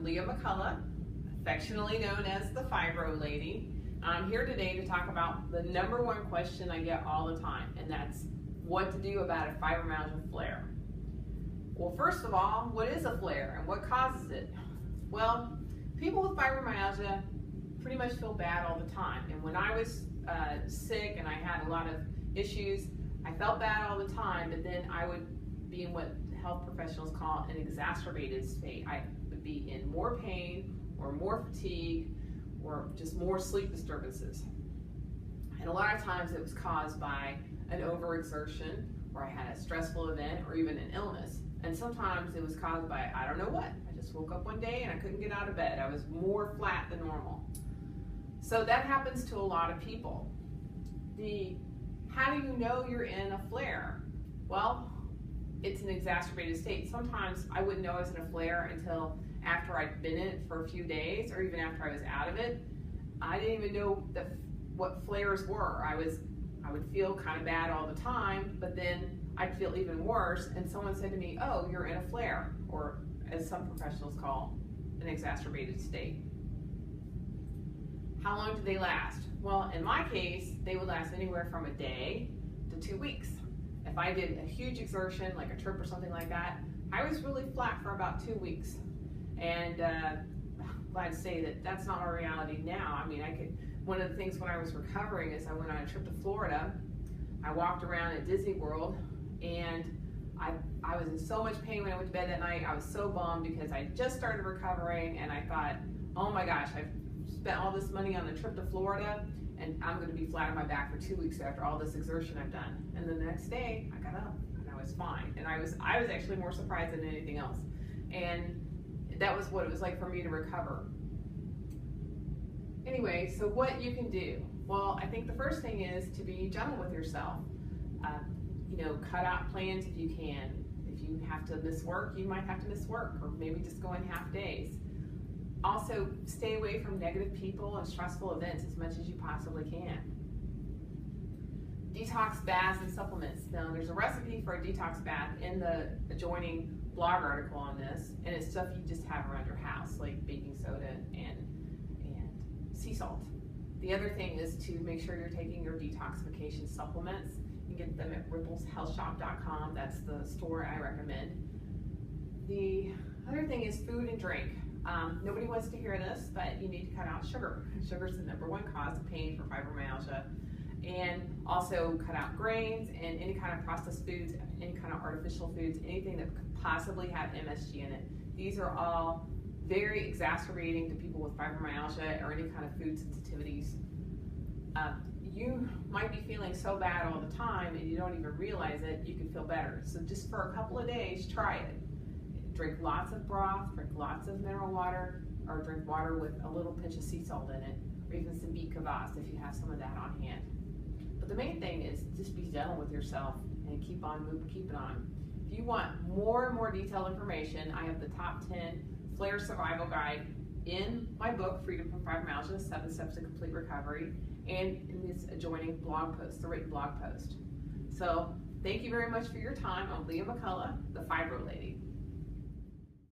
I'm Leah McCullough, affectionately known as the Fibro Lady. I'm here today to talk about the number one question I get all the time, and that's what to do about a fibromyalgia flare. Well, first of all, what is a flare and what causes it? Well, people with fibromyalgia pretty much feel bad all the time, and when I was sick and I had a lot of issues, I felt bad all the time, but then I would be in what health professionals call an exacerbated state. I would be in more pain or more fatigue or just more sleep disturbances. And a lot of times it was caused by an overexertion, or I had a stressful event, or even an illness. And sometimes it was caused by, I don't know what. I just woke up one day and I couldn't get out of bed. I was more flat than normal. So that happens to a lot of people. How do you know you're in a flare? Well, it's an exacerbated state. Sometimes I wouldn't know I was in a flare until after I'd been in it for a few days, or even after I was out of it. I didn't even know what flares were. I would feel kind of bad all the time, but then I'd feel even worse, and someone said to me, oh, you're in a flare, or as some professionals call, an exacerbated state. How long do they last? Well, in my case, they would last anywhere from a day to 2 weeks. If I did a huge exertion, like a trip or something like that, I was really flat for about 2 weeks. And I'm glad to say that that's not our reality now. I mean, one of the things when I was recovering is I went on a trip to Florida. I walked around at Disney World, and I was in so much pain when I went to bed that night. I was so bummed because I just started recovering, and I thought, oh my gosh, I've spent all this money on the trip to Florida, and I'm going to be flat on my back for 2 weeks after all this exertion I've done. And the next day, I got up and I was fine. And I was actually more surprised than anything else. And that was what it was like for me to recover. Anyway, so what you can do? Well, I think the first thing is to be gentle with yourself. Cut out plans if you can. If you have to miss work, you might have to miss work, or maybe just go in half days. Also, stay away from negative people and stressful events as much as you possibly can. Detox baths and supplements. Now, there's a recipe for a detox bath in the adjoining blog article on this, and it's stuff you just have around your house, like baking soda and sea salt. The other thing is to make sure you're taking your detoxification supplements. You can get them at rippleshealthshop.com. That's the store I recommend. The other thing is food and drink. Nobody wants to hear this, but you need to cut out sugar. Sugar is the #1 cause of pain for fibromyalgia. And also cut out grains and any kind of processed foods, any kind of artificial foods, anything that could possibly have MSG in it. These are all very exacerbating to people with fibromyalgia or any kind of food sensitivities. You might be feeling so bad all the time and you don't even realize it, you can feel better. So just for a couple of days, try it. Drink lots of broth, drink lots of mineral water, or drink water with a little pinch of sea salt in it, or even some beet kvass if you have some of that on hand. But the main thing is just be gentle with yourself and keep on moving, keep it on. If you want more and more detailed information, I have the top 10 flare survival guide in my book, Freedom from Fibromyalgia, 7 Steps to Complete Recovery, and in this adjoining blog post, the written blog post. So thank you very much for your time. I'm Leah McCullough, the Fibro Lady.